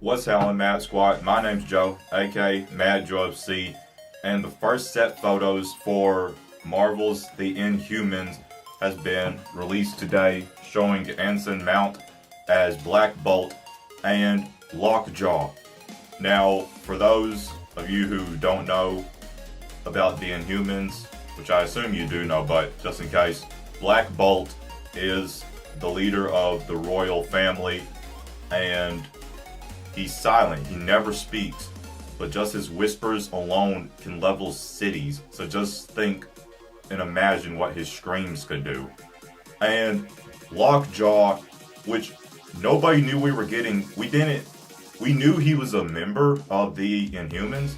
What's happening, Mad Squad? My name's Joe, aka Mad Joe FC, and the first set photos for Marvel's The Inhumans has been released today, showing Anson mount as Blackbolt and Lockjaw. Now, for those of you who don't know about The Inhumans, which I assume you do know, but just in case, Blackbolt is the leader of the royal family, and he's silent, he never speaks, but just his whispers alone can level cities. So just think and imagine what his screams could do. And Lockjaw, which nobody knew we were getting, we knew he was a member of the Inhumans,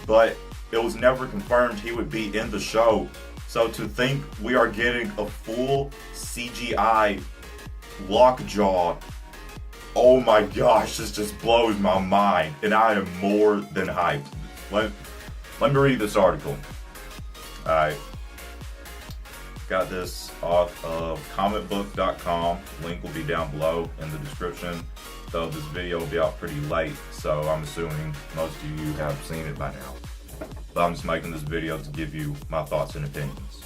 but it was never confirmed he would be in the show. So to think we are getting a full CGI Lockjaw, oh my gosh, this just blows my mind, and I am more than hyped. Let me read this article. Alright. Got this off of comicbook.com. Link will be down below in the description. So this video will be out pretty late, so I'm assuming most of you have seen it by now. But I'm just making this video to give you my thoughts and opinions.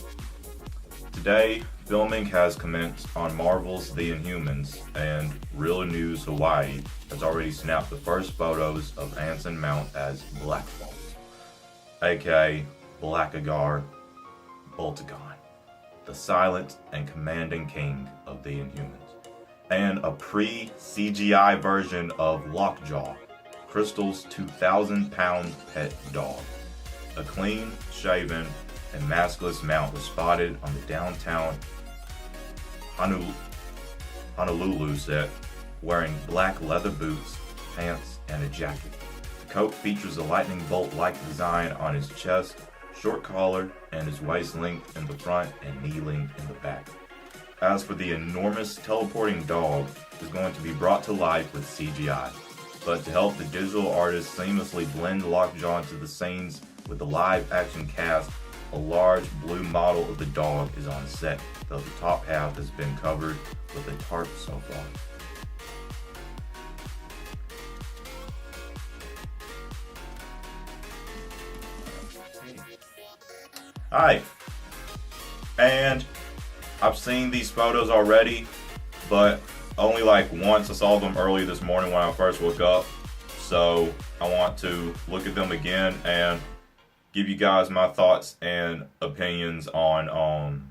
Today, filming has commenced on Marvel's The Inhumans, and Real News Hawaii has already snapped the first photos of Anson mount as Blackbolt, aka Blackagar Boltagon, the silent and commanding king of the Inhumans, and a pre-CGI version of Lockjaw, Crystal's 2,000-pound pet dog. A clean, shaven, and maskless mount was spotted on the downtown Honolulu set, wearing black leather boots, pants, and a jacket. The coat features a lightning bolt-like design on his chest, short collar, and his waist length in the front and knee length in the back. As for the enormous teleporting dog, is going to be brought to life with CGI, but to help the digital artist seamlessly blend Lockjaw into the scenes with the live-action cast, a large blue model of the dog is on set, though the top half has been covered with a tarp so far. Hi, and I've seen these photos already, but only like once. I saw them early this morning when I first woke up, so I want to look at them again and give you guys my thoughts and opinions on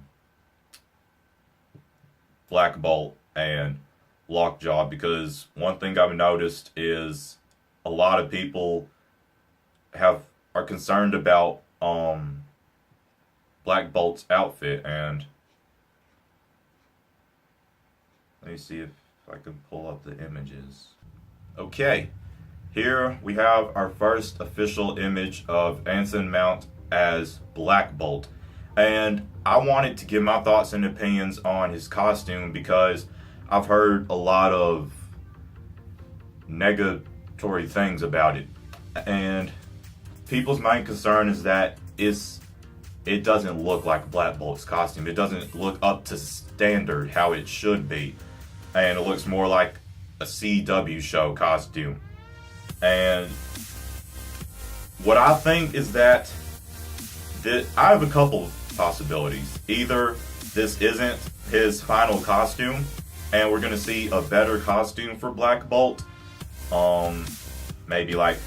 Blackbolt and Lockjaw, because one thing I've noticed is a lot of people are concerned about Blackbolt's outfit, and let me see if I can pull up the images. Okay. Here we have our first official image of Anson mount as Blackbolt, and I wanted to give my thoughts and opinions on his costume because I've heard a lot of negatory things about it, and people's main concern is that it doesn't look like Blackbolt's costume. It doesn't look up to standard how it should be, and it looks more like a CW show costume. And what I think is that I have a couple possibilities. Either this isn't his final costume and we're gonna see a better costume for Blackbolt, maybe like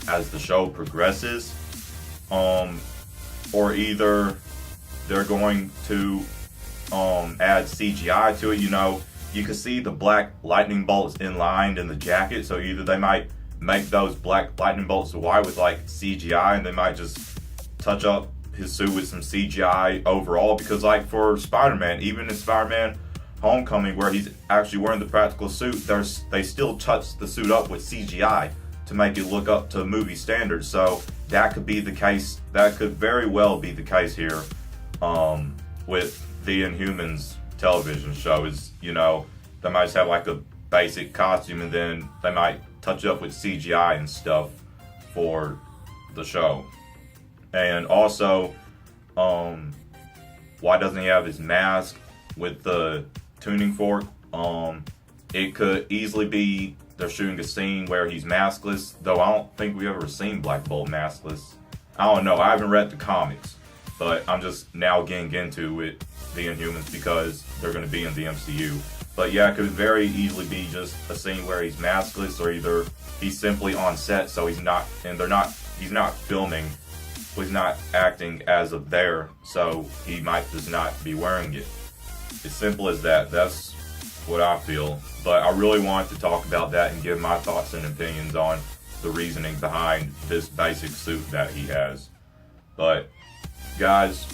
as the show progresses, or either they're going to add CGI to it. You know, you can see the black lightning bolts inlined in the jacket, so either they might make those black lightning bolts white with like CGI, and they might just touch up his suit with some CGI overall, because like for Spider-Man, even in Spider-Man Homecoming where he's actually wearing the practical suit, they still touch the suit up with CGI to make it look up to movie standards. So that could be the case, that could very well be the case here with the Inhumans television show. Is, you know, they might just have like a basic costume and then they might touch up with CGI and stuff for the show. And also, why doesn't he have his mask with the tuning fork? It could easily be they're shooting a scene where he's maskless, though I don't think we've ever seen Blackbolt maskless. I don't know, I haven't read the comics, but I'm just now getting into it, the Inhumans, because they're going to be in the MCU. But yeah, it could very easily be just a scene where he's maskless, or either he's simply on set, so he's not filming, he's not acting as of there, so he might just not be wearing it. As simple as that. That's what I feel. But I really wanted to talk about that and give my thoughts and opinions on the reasoning behind this basic suit that he has. But guys,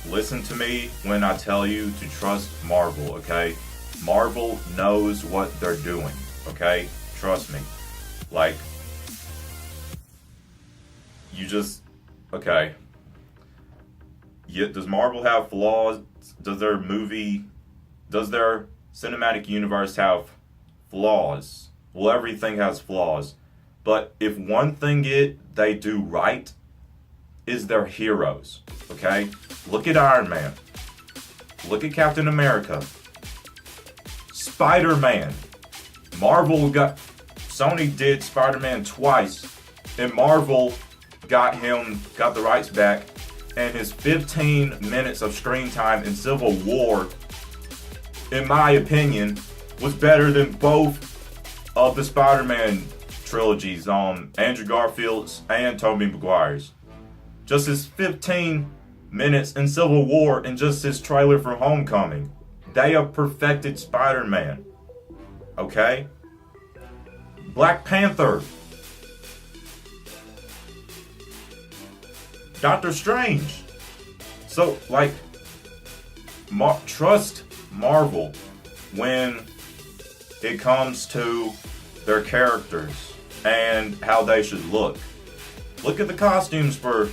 listen to me when I tell you to trust Marvel, okay? Marvel knows what they're doing, okay? Trust me. Like, you just, okay. Does Marvel have flaws? Does their cinematic universe have flaws? Well, everything has flaws. But if one thing they do right is their heroes, okay? Look at Iron Man. Look at Captain America. Spider-Man. Sony did Spider-Man twice, and Marvel got the rights back, and his 15 minutes of screen time in Civil War, in my opinion, was better than both of the Spider-Man trilogies, Andrew Garfield's and Tobey Maguire's. Just his 15 minutes in Civil War and just his trailer for Homecoming. They have perfected Spider-Man. Okay? Black Panther. Doctor Strange. So, like, trust Marvel when it comes to their characters and how they should look. Look at the costumes for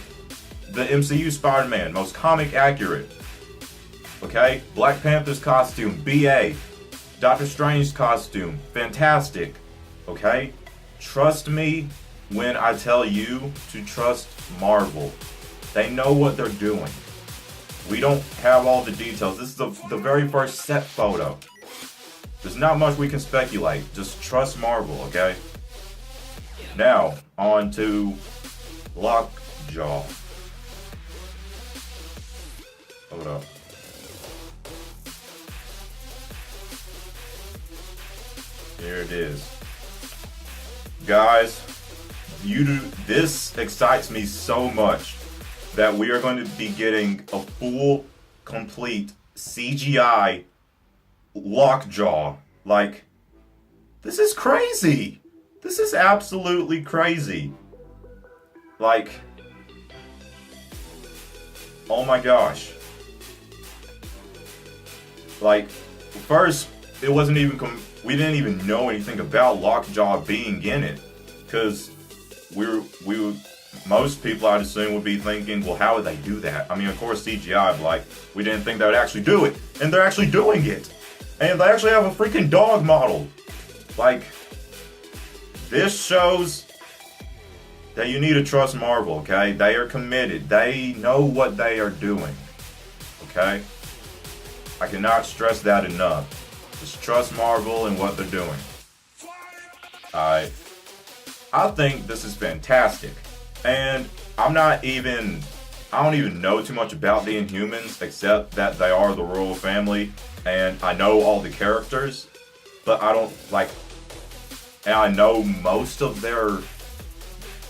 the MCU Spider-Man, most comic accurate. Okay? Black Panther's costume, BA. Doctor Strange's costume, fantastic. Okay? Trust me when I tell you to trust Marvel. They know what they're doing. We don't have all the details. This is the very first set photo. There's not much we can speculate. Just trust Marvel, okay? Now, on to Lockjaw. Hold up. Here it is. Guys, this excites me so much that we are going to be getting a full, complete CGI Lockjaw. Like, this is crazy. This is absolutely crazy. Like, oh my gosh. Like, first, it wasn't even, we didn't even know anything about Lockjaw being in it. Because most people, I'd assume, would be thinking, well, how would they do that? I mean, of course, CGI, but like, we didn't think they would actually do it. And they're actually doing it. And they actually have a freaking dog model. Like, this shows that you need to trust Marvel, okay? They are committed. They know what they are doing, okay? I cannot stress that enough. Just trust Marvel and what they're doing. Alright. I think this is fantastic. And I don't even know too much about the Inhumans, except that they are the royal family, and I know all the characters, but and I know most of their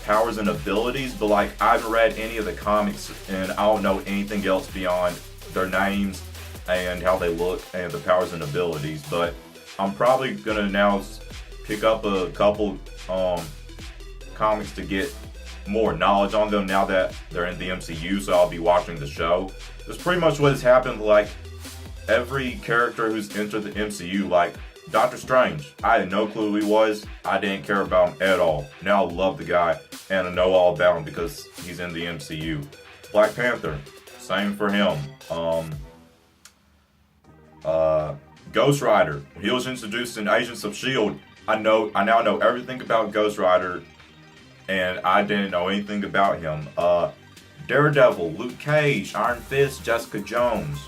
powers and abilities, but like, I haven't read any of the comics, and I don't know anything else beyond their names and how they look and the powers and abilities. But I'm probably gonna now pick up a couple comics to get more knowledge on them now that they're in the MCU, so I'll be watching the show. That's pretty much what has happened. Like, every character who's entered the MCU, like Doctor Strange, I had no clue who he was. I didn't care about him at all. Now I love the guy, and I know all about him because he's in the MCU. Black Panther, same for him. Ghost Rider, he was introduced in Agents of S.H.I.E.L.D. I now know everything about Ghost Rider, and I didn't know anything about him. Daredevil, Luke Cage, Iron Fist, Jessica Jones.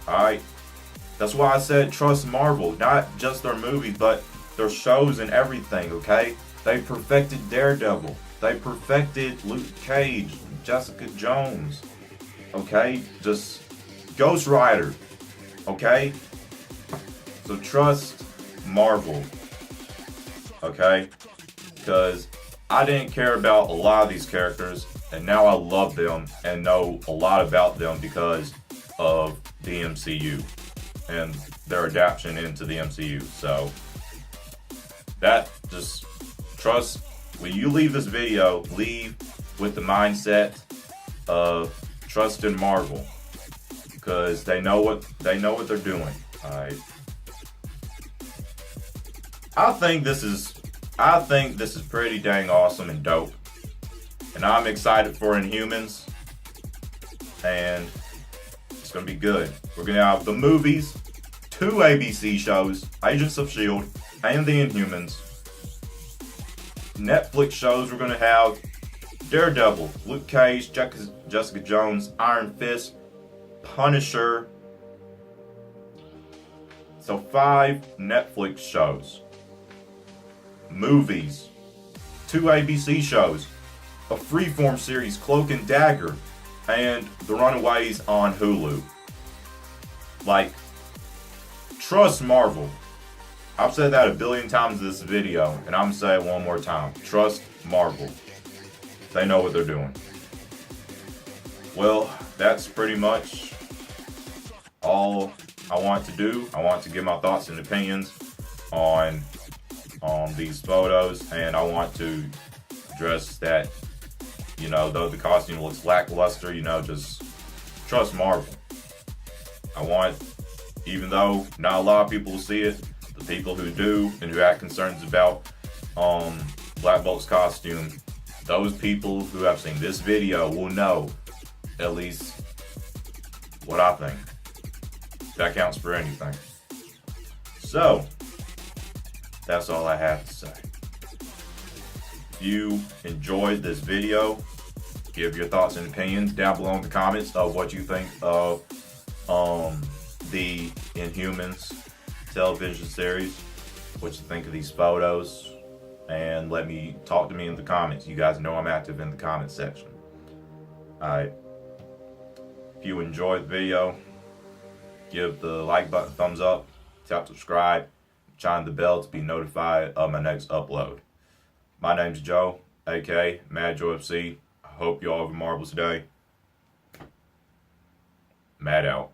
Alright? That's why I said trust Marvel. Not just their movies, but their shows and everything, okay? They perfected Daredevil. They perfected Luke Cage, Jessica Jones, okay? Just Ghost Rider, okay? So trust Marvel, okay? Because I didn't care about a lot of these characters, and now I love them and know a lot about them because of the MCU and their adaptation into the MCU. So that, just trust. When you leave this video, leave with the mindset of trust in Marvel, because they know what they're doing. All right. I think this is pretty dang awesome and dope, and I'm excited for Inhumans, and it's gonna be good. We're gonna have the movies, 2 ABC shows, Agents of S.H.I.E.L.D. and the Inhumans. Netflix shows, we're gonna have Daredevil, Luke Cage, Jessica Jones, Iron Fist, Punisher. So 5 Netflix shows. Movies, 2 ABC shows, a freeform series, Cloak and Dagger, and The Runaways on Hulu. Like, trust Marvel. I've said that a billion times in this video, and I'm gonna say it one more time. Trust Marvel. They know what they're doing. Well, that's pretty much all I want to do. I want to give my thoughts and opinions on these photos, and I want to address that, though the costume looks lackluster, just trust Marvel. I want, even though not a lot of people will see it, the people who do and who have concerns about Blackbolt's costume, those people who have seen this video will know at least what I think. That counts for anything. So, that's all I have to say. If you enjoyed this video, give your thoughts and opinions down below in the comments of what you think of the Inhumans television series, what you think of these photos, and talk to me in the comments. You guys know I'm active in the comment section. Alright. If you enjoyed the video, give the like button a thumbs up, tap subscribe, chime the bell to be notified of my next upload. My name's Joe, aka Mad Joe FC. I hope you all have a marvelous day. Mad out.